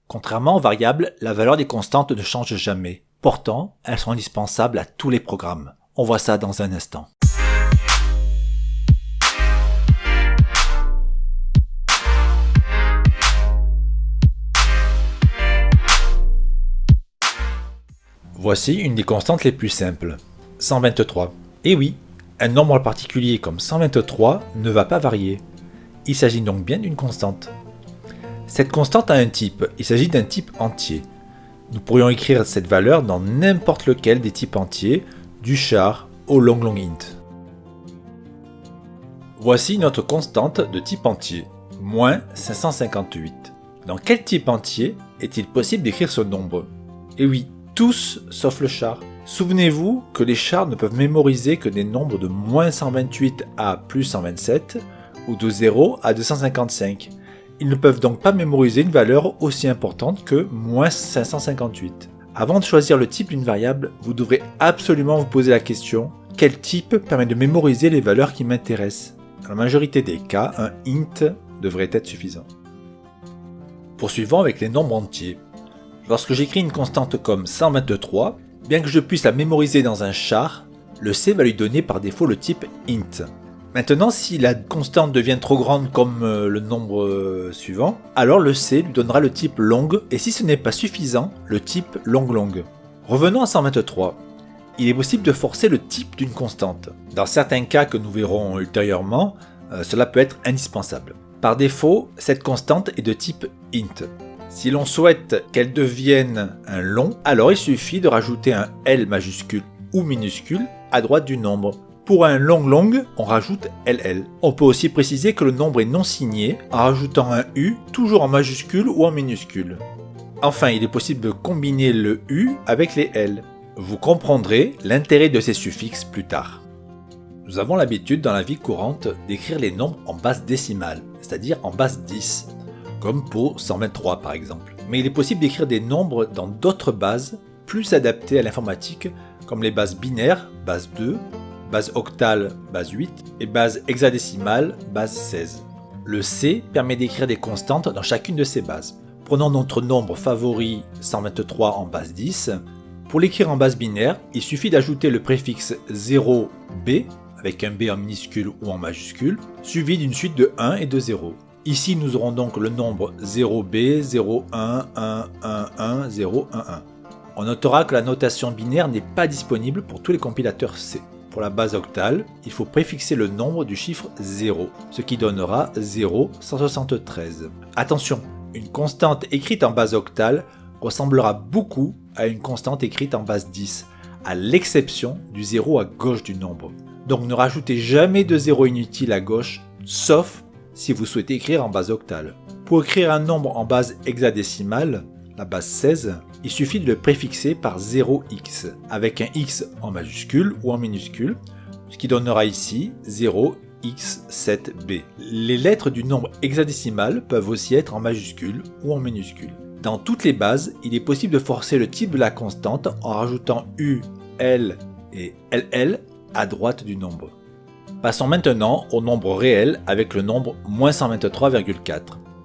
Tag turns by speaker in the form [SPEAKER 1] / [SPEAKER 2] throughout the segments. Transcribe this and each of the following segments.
[SPEAKER 1] Contrairement aux variables, la valeur des constantes ne change jamais. Pourtant, elles sont indispensables à tous les programmes. On voit ça dans un instant. Voici une des constantes les plus simples, 123. Et oui, un nombre particulier comme 123 ne va pas varier. Il s'agit donc bien d'une constante. Cette constante a un type, il s'agit d'un type entier. Nous pourrions écrire cette valeur dans n'importe lequel des types entiers, du char au long int. Voici notre constante de type entier, moins 558. Dans quel type entier est-il possible d'écrire ce nombre? Et oui, tous sauf le char. Souvenez-vous que les chars ne peuvent mémoriser que des nombres de moins 128 à plus 127 ou de 0 à 255. Ils ne peuvent donc pas mémoriser une valeur aussi importante que moins 558. Avant de choisir le type d'une variable, vous devrez absolument vous poser la question « Quel type permet de mémoriser les valeurs qui m'intéressent ?» Dans la majorité des cas, un int devrait être suffisant. Poursuivons avec les nombres entiers. Lorsque j'écris une constante comme 123, bien que je puisse la mémoriser dans un char, le C va lui donner par défaut le type int. Maintenant, si la constante devient trop grande comme le nombre suivant, alors le C lui donnera le type long, et si ce n'est pas suffisant, le type long. Revenons à 123. Il est possible de forcer le type d'une constante. Dans certains cas que nous verrons ultérieurement, cela peut être indispensable. Par défaut, cette constante est de type int. Si l'on souhaite qu'elle devienne un long, alors il suffit de rajouter un L majuscule ou minuscule à droite du nombre. Pour un long, on rajoute LL. On peut aussi préciser que le nombre est non signé en rajoutant un U, toujours en majuscule ou en minuscule. Enfin, il est possible de combiner le U avec les L. Vous comprendrez l'intérêt de ces suffixes plus tard. Nous avons l'habitude dans la vie courante d'écrire les nombres en base décimale, c'est-à-dire en base 10, comme pour 123 par exemple. Mais il est possible d'écrire des nombres dans d'autres bases plus adaptées à l'informatique, comme les bases binaires, base 2, base octale, base 8, et base hexadécimale, base 16. Le C permet d'écrire des constantes dans chacune de ces bases. Prenons notre nombre favori 123 en base 10. Pour l'écrire en base binaire, il suffit d'ajouter le préfixe 0b, avec un b en minuscule ou en majuscule, suivi d'une suite de 1 et de 0. Ici, nous aurons donc le nombre 0b, 0, 1, 1, 1, 1, 0, 1, 1. On notera que la notation binaire n'est pas disponible pour tous les compilateurs C. Pour la base octale, il faut préfixer le nombre du chiffre 0, ce qui donnera 0,173. Attention, une constante écrite en base octale ressemblera beaucoup à une constante écrite en base 10, à l'exception du 0 à gauche du nombre. Donc ne rajoutez jamais de 0 inutile à gauche, sauf si vous souhaitez écrire en base octale. Pour écrire un nombre en base hexadécimale, la base 16, il suffit de le préfixer par 0x, avec un x en majuscule ou en minuscule, ce qui donnera ici 0x7b. Les lettres du nombre hexadécimal peuvent aussi être en majuscule ou en minuscule. Dans toutes les bases, il est possible de forcer le type de la constante en rajoutant u, l et ll à droite du nombre. Passons maintenant au nombre réel avec le nombre moins 123,4.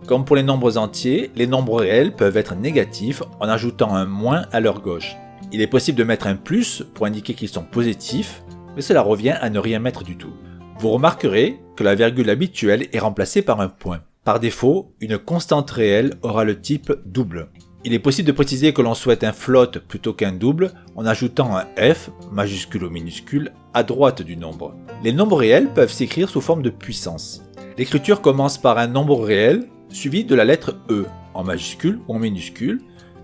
[SPEAKER 1] Comme pour les nombres entiers, les nombres réels peuvent être négatifs en ajoutant un moins à leur gauche. Il est possible de mettre un plus pour indiquer qu'ils sont positifs, mais cela revient à ne rien mettre du tout. Vous remarquerez que la virgule habituelle est remplacée par un point. Par défaut, une constante réelle aura le type double. Il est possible de préciser que l'on souhaite un float plutôt qu'un double en ajoutant un f, majuscule ou minuscule, à droite du nombre. Les nombres réels peuvent s'écrire sous forme de puissance. L'écriture commence par un nombre réel, suivi de la lettre E, en majuscule ou en minuscule,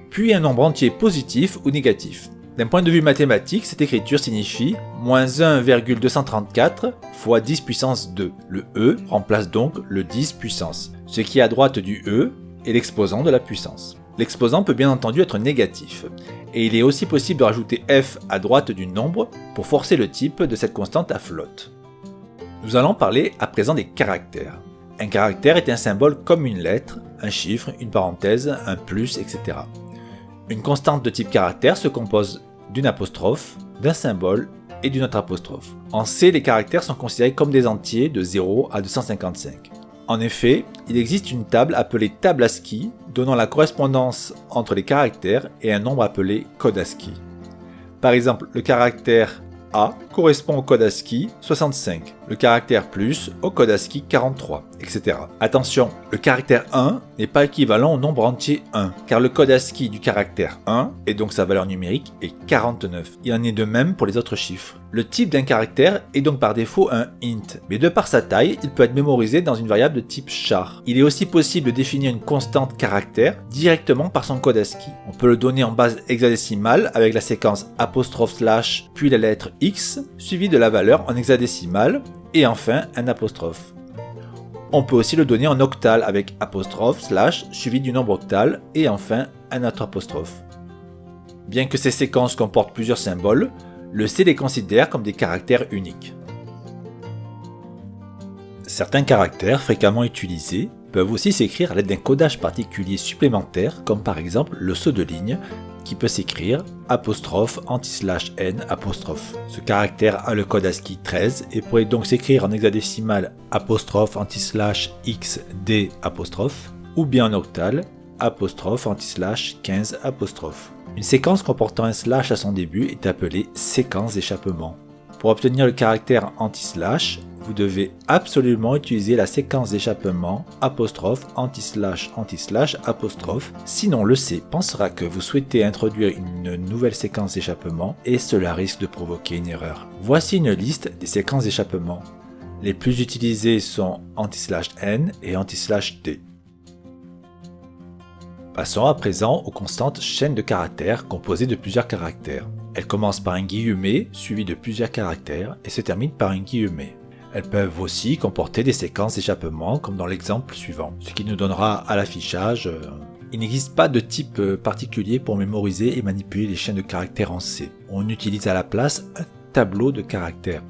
[SPEAKER 1] puis un nombre entier positif ou négatif. D'un point de vue mathématique, cette écriture signifie moins 1,234 fois 10 puissance 2. Le E remplace donc le 10 puissance. Ce qui est à droite du E est l'exposant de la puissance. L'exposant peut bien entendu être négatif, et il est aussi possible de rajouter f à droite du nombre pour forcer le type de cette constante à float. Nous allons parler à présent des caractères. Un caractère est un symbole comme une lettre, un chiffre, une parenthèse, un plus, etc. Une constante de type caractère se compose d'une apostrophe, d'un symbole et d'une autre apostrophe. En C, les caractères sont considérés comme des entiers de 0 à 255. En effet, il existe une table appelée table ASCII donnant la correspondance entre les caractères et un nombre appelé code ASCII. Par exemple, le caractère A correspond au code ASCII 65, le caractère plus au code ASCII 43, etc. Attention, le caractère 1 n'est pas équivalent au nombre entier 1, car le code ASCII du caractère 1, et donc sa valeur numérique, est 49. Il en est de même pour les autres chiffres. Le type d'un caractère est donc par défaut un int, mais de par sa taille, il peut être mémorisé dans une variable de type char. Il est aussi possible de définir une constante caractère directement par son code ASCII. On peut le donner en base hexadécimale avec la séquence '/, puis la lettre X, suivie de la valeur en hexadécimale, et enfin un apostrophe. On peut aussi le donner en octal avec apostrophe, / suivi du nombre octal, et enfin un autre apostrophe. Bien que ces séquences comportent plusieurs symboles, le C les considère comme des caractères uniques. Certains caractères fréquemment utilisés peuvent aussi s'écrire à l'aide d'un codage particulier supplémentaire, comme par exemple le saut de ligne, qui peut s'écrire ''n''. Ce caractère a le code ASCII 13 et pourrait donc s'écrire en hexadécimal ''xd'' ou bien en octal ''15''. Une séquence comportant un slash à son début est appelée séquence d'échappement. Pour obtenir le caractère ''/', vous devez absolument utiliser la séquence d'échappement '''''''''', sinon le C pensera que vous souhaitez introduire une nouvelle séquence d'échappement et cela risque de provoquer une erreur. Voici une liste des séquences d'échappement. Les plus utilisées sont ''n'' et ''t''. Passons à présent aux constantes chaînes de caractères composées de plusieurs caractères. Elles commencent par un guillemet suivi de plusieurs caractères et se terminent par un guillemet. Elles peuvent aussi comporter des séquences d'échappement comme dans l'exemple suivant, ce qui nous donnera à l'affichage. Il n'existe pas de type particulier pour mémoriser et manipuler les chaînes de caractères en C. On utilise à la place un tableau de caractères.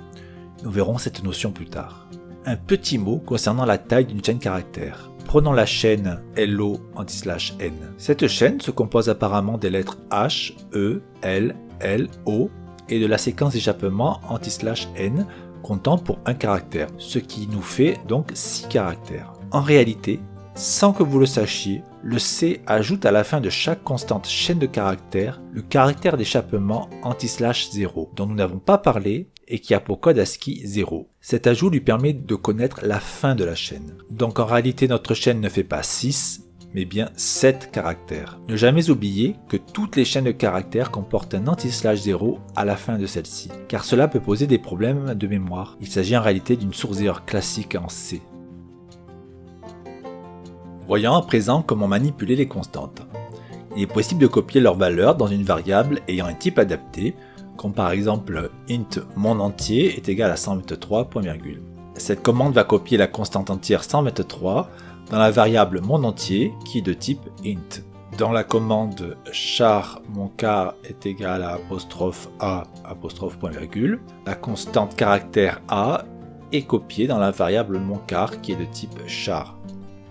[SPEAKER 1] Nous verrons cette notion plus tard. Un petit mot concernant la taille d'une chaîne caractère. Prenons la chaîne LO''n. Cette chaîne se compose apparemment des lettres H, E, L, L, O et de la séquence d'échappement ''n' comptant pour un caractère, ce qui nous fait donc 6 caractères. En réalité, sans que vous le sachiez, le C ajoute à la fin de chaque constante chaîne de caractères le caractère d'échappement '0 dont nous n'avons pas parlé et qui a pour code ASCII 0. Cet ajout lui permet de connaître la fin de la chaîne. Donc en réalité notre chaîne ne fait pas 6, mais bien 7 caractères. Ne jamais oublier que toutes les chaînes de caractères comportent un '0 à la fin de celle-ci, car cela peut poser des problèmes de mémoire. Il s'agit en réalité d'une source d'erreur classique en C. Voyons à présent comment manipuler les constantes. Il est possible de copier leurs valeurs dans une variable ayant un type adapté, comme par exemple int mon entier est égal à 123, point virgule. Cette commande va copier la constante entière 123 dans la variable mon entier qui est de type int. Dans la commande char mon car est égal à ''a'' point virgule, la constante caractère a est copiée dans la variable mon car qui est de type char.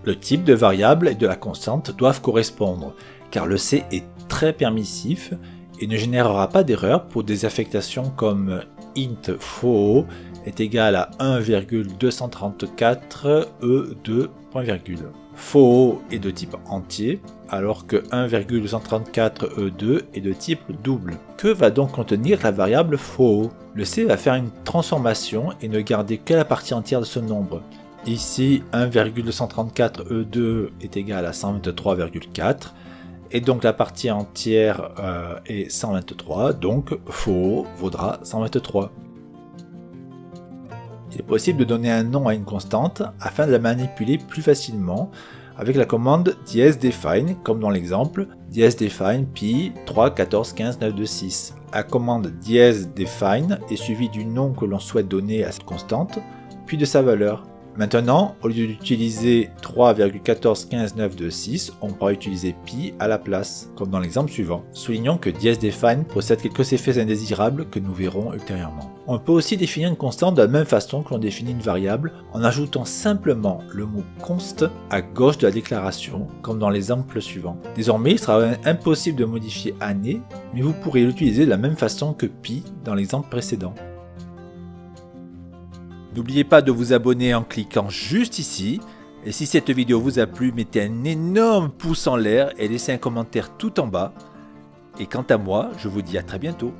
[SPEAKER 1] Le type de variable et de la constante doivent correspondre, car le C est très permissif et ne générera pas d'erreur pour des affectations comme int foo est égal à 1,234 E2, point virgule. Foo est de type entier, alors que 1,234 E2 est de type double. Que va donc contenir la variable foo? Le C va faire une transformation et ne garder que la partie entière de ce nombre. Ici, 1,234 E2 est égal à 123,4 et donc la partie entière est 123, donc foo vaudra 123. Il est possible de donner un nom à une constante afin de la manipuler plus facilement avec la commande ''define comme dans l'exemple ''define pi 3 14 15 9 2 6'. La commande ''define est suivie du nom que l'on souhaite donner à cette constante, puis de sa valeur. Maintenant, au lieu d'utiliser 3,1415926, on pourra utiliser pi à la place, comme dans l'exemple suivant. Soulignons que ''define'' possède quelques effets indésirables que nous verrons ultérieurement. On peut aussi définir une constante de la même façon que l'on définit une variable, en ajoutant simplement le mot const à gauche de la déclaration, comme dans l'exemple suivant. Désormais, il sera impossible de modifier année, mais vous pourrez l'utiliser de la même façon que pi dans l'exemple précédent. N'oubliez pas de vous abonner en cliquant juste ici Et si cette vidéo vous a plu, mettez un énorme pouce en l'air et laissez un commentaire tout en bas. Et quant à moi, je vous dis à très bientôt.